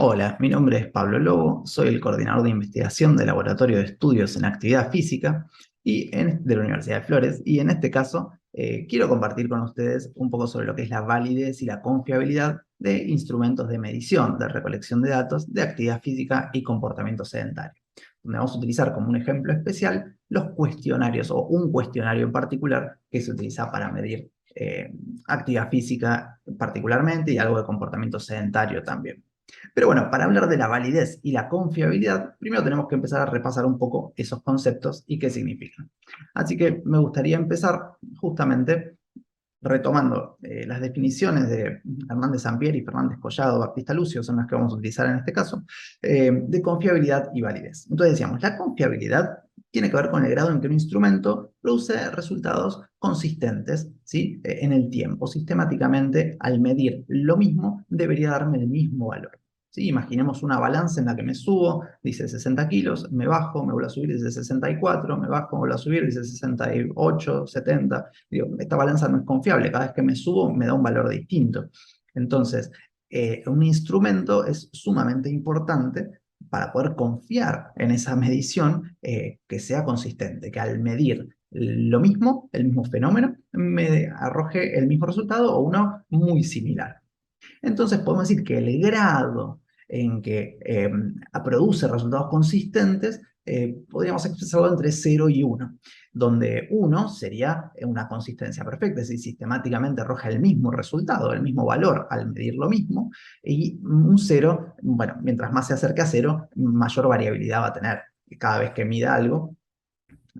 Hola, mi nombre es Pablo Lobo, soy el coordinador de investigación del Laboratorio de Estudios en Actividad Física de la Universidad de Flores, y en este caso quiero compartir con ustedes un poco sobre lo que es la validez y la confiabilidad de instrumentos de medición, de recolección de datos de actividad física y comportamiento sedentario, donde vamos a utilizar como un ejemplo especial los cuestionarios o un cuestionario en particular que se utiliza para medir actividad física particularmente y algo de comportamiento sedentario también. Pero bueno, para hablar de la validez y la confiabilidad, primero tenemos que empezar a repasar un poco esos conceptos y qué significan. Así que me gustaría empezar justamente retomando las definiciones de Hernández Sampieri y Fernández Collado, Baptista Lucio, son las que vamos a utilizar en este caso, de confiabilidad y validez. Entonces decíamos, la confiabilidad tiene que ver con el grado en que un instrumento produce resultados consistentes, ¿sí? En el tiempo. Sistemáticamente, al medir lo mismo, debería darme el mismo valor. ¿Sí? Imaginemos una balanza en la que me subo, dice 60 kilos, me bajo, me vuelvo a subir, dice 64, me bajo, me vuelvo a subir, dice 68, 70. Digo, esta balanza no es confiable, cada vez que me subo me da un valor distinto. Entonces, un instrumento es sumamente importante para poder confiar en esa medición, que sea consistente, que al medir lo mismo, el mismo fenómeno, me arroje el mismo resultado o uno muy similar. Entonces podemos decir que el grado en que produce resultados consistentes, podríamos expresarlo entre 0 y 1, donde 1 sería una consistencia perfecta, es decir, sistemáticamente arroja el mismo resultado, el mismo valor al medir lo mismo, y un 0, bueno, mientras más se acerque a 0, mayor variabilidad va a tener. Cada vez que mida algo,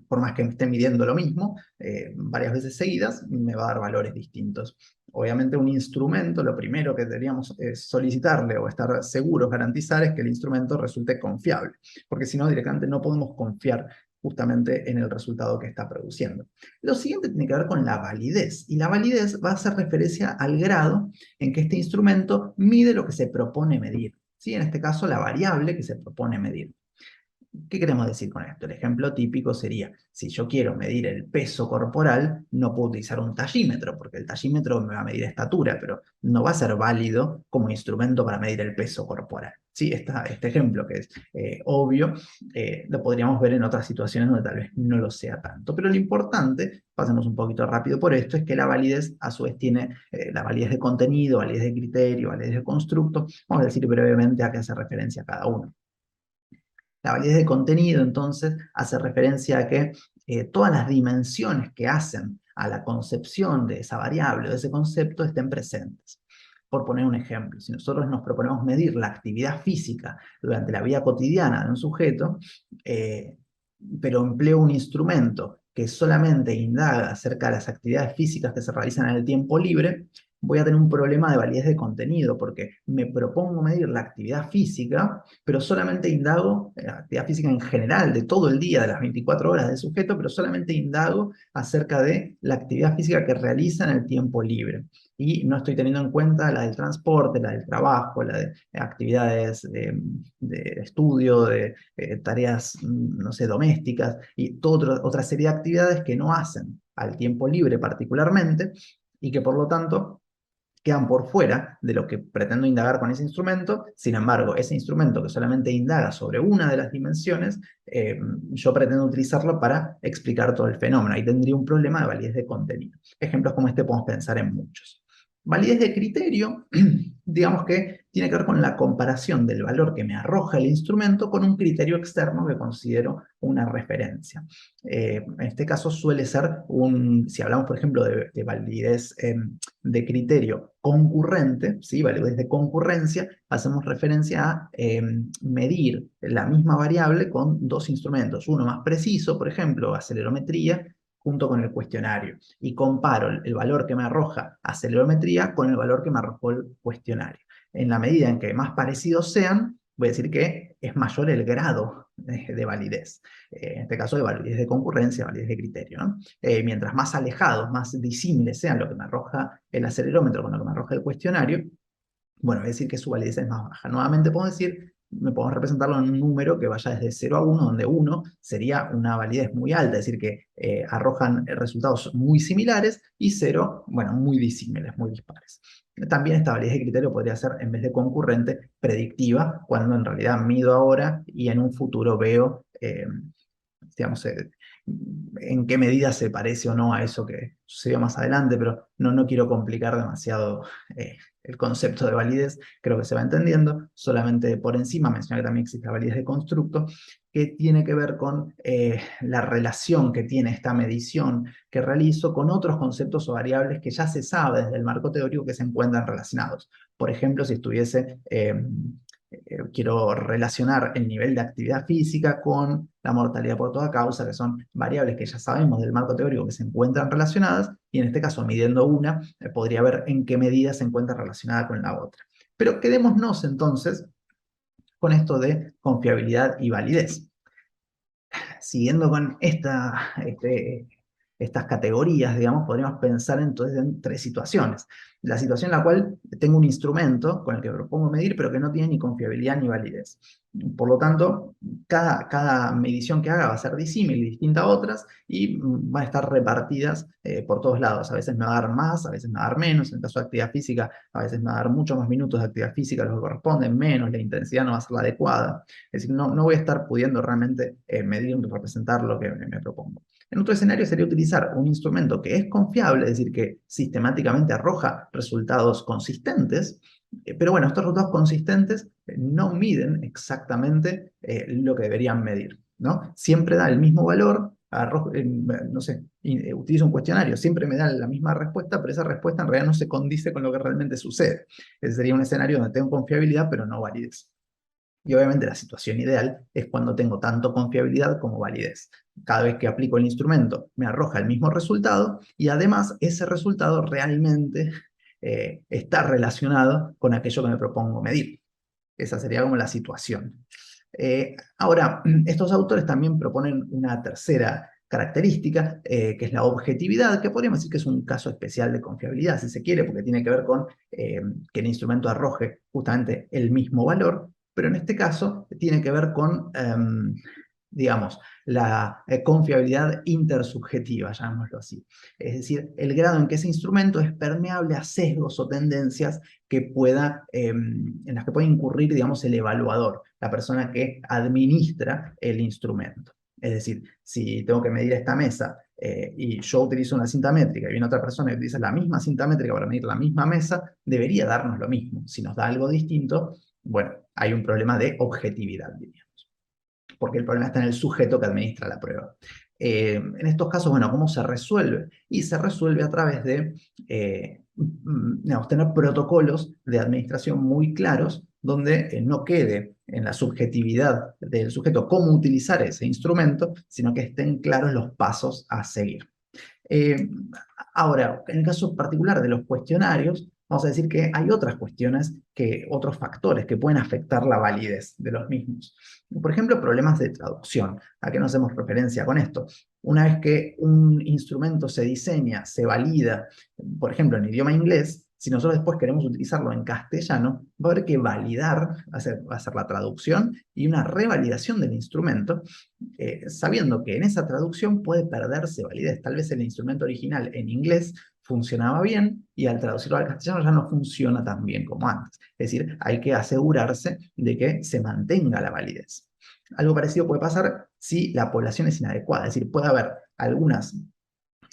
por más que me esté midiendo lo mismo, varias veces seguidas, me va a dar valores distintos. Obviamente un instrumento, lo primero que deberíamos solicitarle o estar seguros, garantizar, es que el instrumento resulte confiable, porque si no, directamente no podemos confiar justamente en el resultado que está produciendo. Lo siguiente tiene que ver con la validez, y la validez va a hacer referencia al grado en que este instrumento mide lo que se propone medir, ¿sí? En este caso, la variable que se propone medir. ¿Qué queremos decir con esto? El ejemplo típico sería, si yo quiero medir el peso corporal, no puedo utilizar un tallímetro, porque el tallímetro me va a medir estatura, pero no va a ser válido como instrumento para medir el peso corporal. ¿Sí? Este ejemplo, que es obvio, lo podríamos ver en otras situaciones donde tal vez no lo sea tanto. Pero lo importante, pasemos un poquito rápido por esto, es que la validez a su vez tiene la validez de contenido, validez de criterio, validez de constructo. Vamos a decir brevemente a qué hace referencia cada uno. La validez de contenido, entonces, hace referencia a que todas las dimensiones que hacen a la concepción de esa variable o de ese concepto estén presentes. Por poner un ejemplo, si nosotros nos proponemos medir la actividad física durante la vida cotidiana de un sujeto, pero empleo un instrumento que solamente indaga acerca de las actividades físicas que se realizan en el tiempo libre, voy a tener un problema de validez de contenido, porque me propongo medir la actividad física, pero solamente indago, la actividad física en general, de todo el día, de las 24 horas del sujeto, pero solamente indago acerca de la actividad física que realiza en el tiempo libre. Y no estoy teniendo en cuenta la del transporte, la del trabajo, la de actividades de estudio, de tareas, no sé, domésticas, y toda otra serie de actividades que no hacen al tiempo libre particularmente, y que por lo tanto quedan por fuera de lo que pretendo indagar con ese instrumento. Sin embargo, ese instrumento que solamente indaga sobre una de las dimensiones, yo pretendo utilizarlo para explicar todo el fenómeno. Ahí tendría un problema de validez de contenido. Ejemplos como este podemos pensar en muchos. Validez de criterio, digamos que tiene que ver con la comparación del valor que me arroja el instrumento con un criterio externo que considero una referencia. En este caso suele ser si hablamos por ejemplo de validez de criterio concurrente, ¿sí? Validez de concurrencia, hacemos referencia a medir la misma variable con dos instrumentos, uno más preciso, por ejemplo, acelerometría, junto con el cuestionario, y comparo el valor que me arroja acelerometría con el valor que me arrojó el cuestionario. En la medida en que más parecidos sean, voy a decir que es mayor el grado de validez. En este caso de validez de concurrencia, validez de criterio, ¿no? Mientras más alejados, más disímiles sean lo que me arroja el acelerómetro con lo que me arroja el cuestionario, bueno, voy a decir que su validez es más baja. Nuevamente puedo decir podemos representarlo en un número que vaya desde 0 a 1, donde 1 sería una validez muy alta, es decir, que arrojan resultados muy similares, y 0, bueno, muy disímiles, muy dispares. También esta validez de criterio podría ser, en vez de concurrente, predictiva, cuando en realidad mido ahora y en un futuro veo, digamos, en qué medida se parece o no a eso que sucedió más adelante, pero no quiero complicar demasiado el concepto de validez, creo que se va entendiendo. Solamente por encima mencionar que también existe la validez de constructo, que tiene que ver con la relación que tiene esta medición que realizo con otros conceptos o variables que ya se sabe desde el marco teórico que se encuentran relacionados. Por ejemplo, si estuviese... quiero relacionar el nivel de actividad física con la mortalidad por toda causa, que son variables que ya sabemos del marco teórico que se encuentran relacionadas, y en este caso, midiendo una, podría ver en qué medida se encuentra relacionada con la otra. Pero quedémonos entonces con esto de confiabilidad y validez. Siguiendo con estas categorías, digamos, podríamos pensar entonces en tres situaciones. La situación en la cual tengo un instrumento con el que propongo medir, pero que no tiene ni confiabilidad ni validez. Por lo tanto, cada medición que haga va a ser disímil y distinta a otras, y van a estar repartidas por todos lados. A veces me va a dar más, a veces me va a dar menos. En el caso de actividad física, a veces me va a dar muchos más minutos de actividad física de los que corresponden, menos, la intensidad no va a ser la adecuada. Es decir, no voy a estar pudiendo realmente medir y representar lo que me propongo. En otro escenario sería utilizar un instrumento que es confiable, es decir, que sistemáticamente arroja resultados consistentes, pero bueno, estos resultados consistentes no miden exactamente lo que deberían medir, ¿no? Siempre da el mismo valor, no sé, utilizo un cuestionario, siempre me da la misma respuesta, pero esa respuesta en realidad no se condice con lo que realmente sucede. Ese sería un escenario donde tengo confiabilidad, pero no validez. Y obviamente la situación ideal es cuando tengo tanto confiabilidad como validez. Cada vez que aplico el instrumento me arroja el mismo resultado, y además ese resultado realmente está relacionado con aquello que me propongo medir. Esa sería como la situación. Ahora, estos autores también proponen una tercera característica, que es la objetividad, que podríamos decir que es un caso especial de confiabilidad, si se quiere, porque tiene que ver con que el instrumento arroje justamente el mismo valor, pero en este caso tiene que ver con, digamos, la confiabilidad intersubjetiva, llamémoslo así. Es decir, el grado en que ese instrumento es permeable a sesgos o tendencias en las que puede incurrir, digamos, el evaluador, la persona que administra el instrumento. Es decir, si tengo que medir esta mesa y yo utilizo una cinta métrica y viene otra persona que utiliza la misma cinta métrica para medir la misma mesa, debería darnos lo mismo. Si nos da algo distinto, bueno, hay un problema de objetividad, diríamos, porque el problema está en el sujeto que administra la prueba. En estos casos, bueno, ¿cómo se resuelve? Y se resuelve a través de digamos, tener protocolos de administración muy claros, donde no quede en la subjetividad del sujeto cómo utilizar ese instrumento, sino que estén claros los pasos a seguir. Eh, Ahora, en el caso particular de los cuestionarios, vamos a decir que hay otras cuestiones, otros factores que pueden afectar la validez de los mismos. Por ejemplo, problemas de traducción. ¿A qué nos hacemos referencia con esto? Una vez que un instrumento se diseña, se valida, por ejemplo, en idioma inglés, si nosotros después queremos utilizarlo en castellano, va a haber que validar, hacer la traducción y una revalidación del instrumento, sabiendo que en esa traducción puede perderse validez. Tal vez el instrumento original en inglés funcionaba bien y al traducirlo al castellano ya no funciona tan bien como antes. Es decir, hay que asegurarse de que se mantenga la validez. Algo parecido puede pasar si la población es inadecuada, es decir, puede haber algunas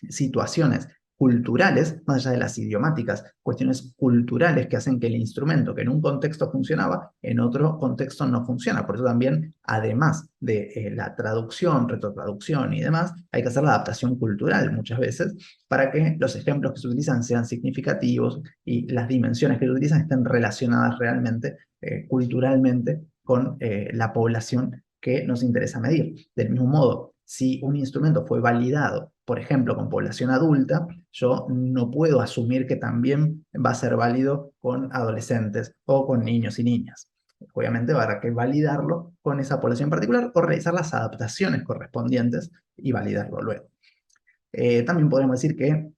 situaciones culturales, más allá de las idiomáticas, cuestiones culturales que hacen que el instrumento que en un contexto funcionaba, en otro contexto no funciona. Por eso también, además de la traducción, retrotraducción y demás, hay que hacer la adaptación cultural muchas veces para que los ejemplos que se utilizan sean significativos y las dimensiones que se utilizan estén relacionadas realmente, culturalmente, con la población que nos interesa medir. Del mismo modo, si un instrumento fue validado, por ejemplo, con población adulta, yo no puedo asumir que también va a ser válido con adolescentes o con niños y niñas. Obviamente habrá que validarlo con esa población en particular o realizar las adaptaciones correspondientes y validarlo luego. También podemos decir que,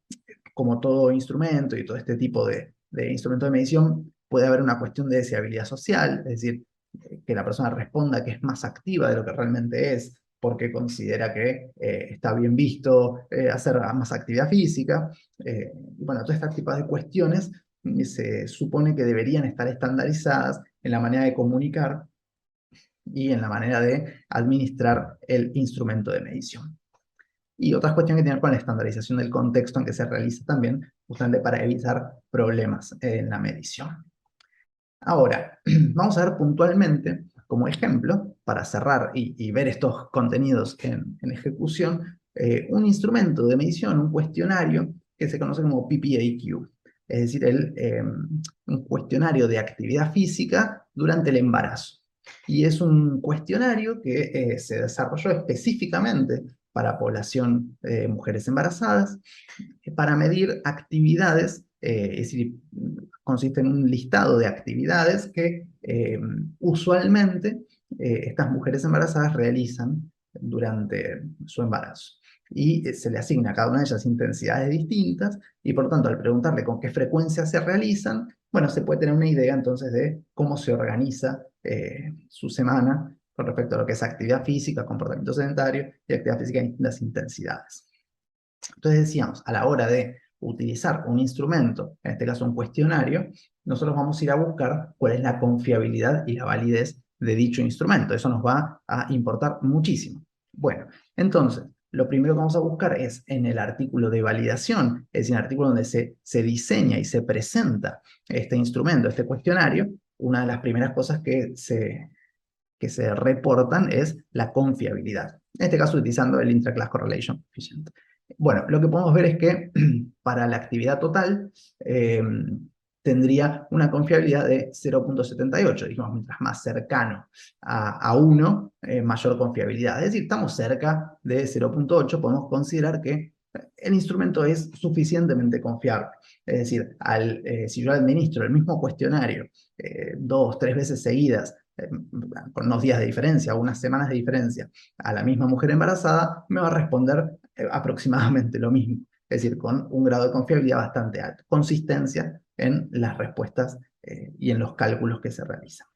como todo instrumento y todo este tipo de instrumento de medición, puede haber una cuestión de deseabilidad social, es decir, que la persona responda que es más activa de lo que realmente es, porque considera que está bien visto hacer más actividad física. Bueno, todo este tipo de cuestiones se supone que deberían estar estandarizadas en la manera de comunicar y en la manera de administrar el instrumento de medición. Y otras cuestiones que tienen que ver con la estandarización del contexto en que se realiza también, justamente para evitar problemas en la medición. Ahora, vamos a ver puntualmente, como ejemplo, para cerrar y ver estos contenidos en ejecución, un instrumento de medición, un cuestionario que se conoce como PPAQ, es decir, un cuestionario de actividad física durante el embarazo. Y es un cuestionario que se desarrolló específicamente para población de mujeres embarazadas, para medir actividades, es decir, consiste en un listado de actividades que usualmente estas mujeres embarazadas realizan durante su embarazo. Y se le asigna a cada una de ellas intensidades distintas, y por tanto, al preguntarle con qué frecuencia se realizan, bueno, se puede tener una idea entonces de cómo se organiza su semana con respecto a lo que es actividad física, comportamiento sedentario y actividad física en distintas intensidades. Entonces decíamos, a la hora de utilizar un instrumento, en este caso un cuestionario, nosotros vamos a ir a buscar cuál es la confiabilidad y la validez de dicho instrumento. Eso nos va a importar muchísimo. Bueno, entonces, lo primero que vamos a buscar es en el artículo de validación, es decir, en el artículo donde se diseña y se presenta este instrumento, este cuestionario. Una de las primeras cosas que se reportan es la confiabilidad. En este caso, utilizando el Intra-Class Correlation Coefficient. Bueno, lo que podemos ver es que para la actividad total tendría una confiabilidad de 0,78. Dijimos, mientras más cercano a 1, mayor confiabilidad. Es decir, estamos cerca de 0,8, podemos considerar que el instrumento es suficientemente confiable. Es decir, si yo administro el mismo cuestionario 2, 3 veces seguidas, con unos días de diferencia, unas semanas de diferencia, a la misma mujer embarazada, me va a responder aproximadamente lo mismo, es decir, con un grado de confiabilidad bastante alto, consistencia en las respuestas y en los cálculos que se realizan.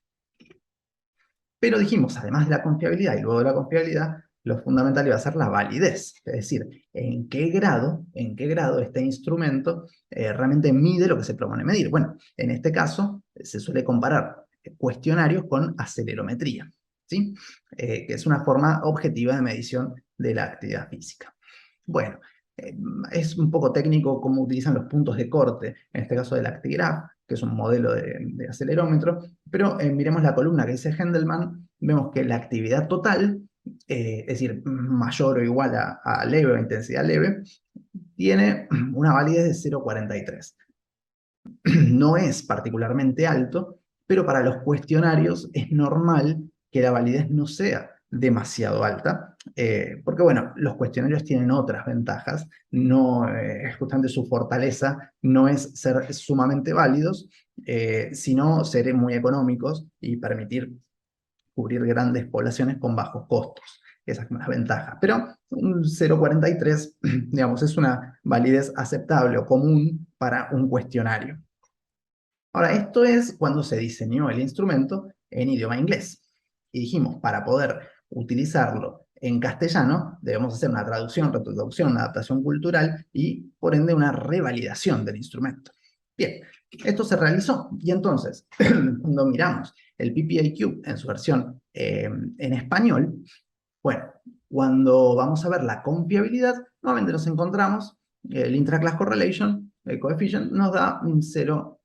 Pero dijimos, además de la confiabilidad y luego de la confiabilidad, lo fundamental iba a ser la validez, es decir, en qué grado este instrumento realmente mide lo que se propone medir. Bueno, en este caso se suele comparar cuestionarios con acelerometría, ¿sí? Que es una forma objetiva de medición de la actividad física. Bueno, es un poco técnico cómo utilizan los puntos de corte, en este caso del Actigraph, que es un modelo de acelerómetro, pero miremos la columna que dice Hendelman, vemos que la actividad total, es decir, mayor o igual a leve o intensidad leve, tiene una validez de 0,43. No es particularmente alto, pero para los cuestionarios es normal que la validez no sea demasiado alta, porque bueno, los cuestionarios tienen otras ventajas, no, justamente su fortaleza no es ser sumamente válidos, sino ser muy económicos y permitir cubrir grandes poblaciones con bajos costos. Esa es una ventaja. Pero un 0,43, digamos, es una validez aceptable o común para un cuestionario. Ahora, esto es cuando se diseñó el instrumento en idioma inglés. Y dijimos, para poder utilizarlo en castellano, debemos hacer una traducción, retrotraducción, una adaptación cultural y, por ende, una revalidación del instrumento. Bien, esto se realizó. Y entonces, cuando miramos el PPAQ en su versión en español, bueno, cuando vamos a ver la confiabilidad, nuevamente nos encontramos el Intra-Class Correlation, el coefficient, nos da un 0,9,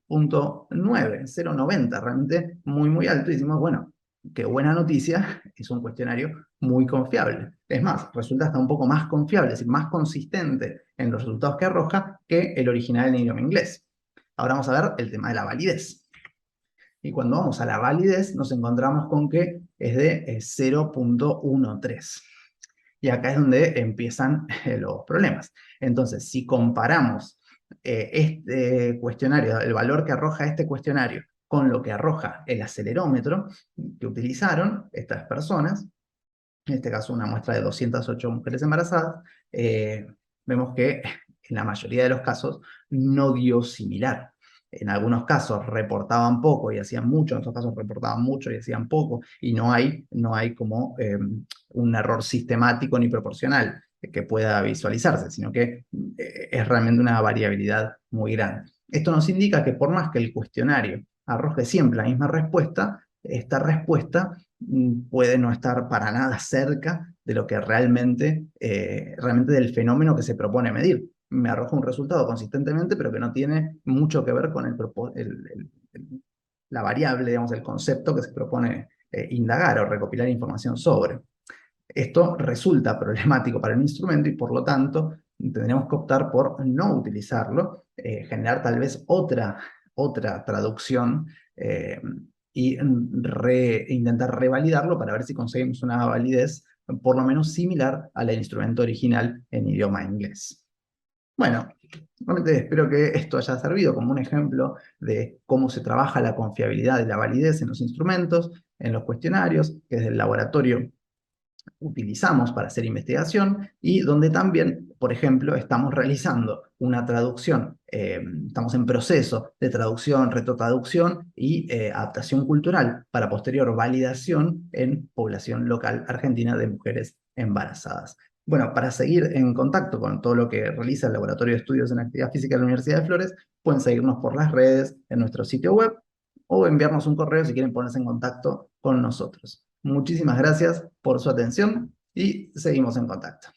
0,90, realmente muy alto. Y decimos, bueno, qué buena noticia, es un cuestionario muy confiable. Es más, resulta hasta un poco más confiable, es decir, más consistente en los resultados que arroja que el original en idioma inglés. Ahora vamos a ver el tema de la validez. Y cuando vamos a la validez, nos encontramos con que es de 0,13. Y acá es donde empiezan los problemas. Entonces, si comparamos este cuestionario, el valor que arroja este cuestionario con lo que arroja el acelerómetro que utilizaron estas personas, en este caso una muestra de 208 mujeres embarazadas, vemos que en la mayoría de los casos no dio similar. en algunos casos reportaban poco y hacían mucho, en otros casos reportaban mucho y hacían poco, y no hay como un error sistemático ni proporcional que pueda visualizarse, sino que es realmente una variabilidad muy grande. Esto nos indica que por más que el cuestionario arroje siempre la misma respuesta, esta respuesta puede no estar para nada cerca de lo que realmente del fenómeno que se propone medir. Me arroja un resultado consistentemente, pero que no tiene mucho que ver con la variable, digamos, el concepto que se propone indagar o recopilar información sobre. Esto resulta problemático para el instrumento y por lo tanto tendremos que optar por no utilizarlo, generar tal vez otra traducción y intentar revalidarlo para ver si conseguimos una validez por lo menos similar a la del instrumento original en idioma inglés. Bueno, realmente espero que esto haya servido como un ejemplo de cómo se trabaja la confiabilidad y la validez en los instrumentos, en los cuestionarios, que desde el laboratorio utilizamos para hacer investigación y donde también, por ejemplo, estamos realizando una traducción, estamos en proceso de traducción, retrotraducción y adaptación cultural para posterior validación en población local argentina de mujeres embarazadas. Bueno, para seguir en contacto con todo lo que realiza el Laboratorio de Estudios en Actividad Física de la Universidad de Flores, pueden seguirnos por las redes, en nuestro sitio web o enviarnos un correo si quieren ponerse en contacto con nosotros. Muchísimas gracias por su atención y seguimos en contacto.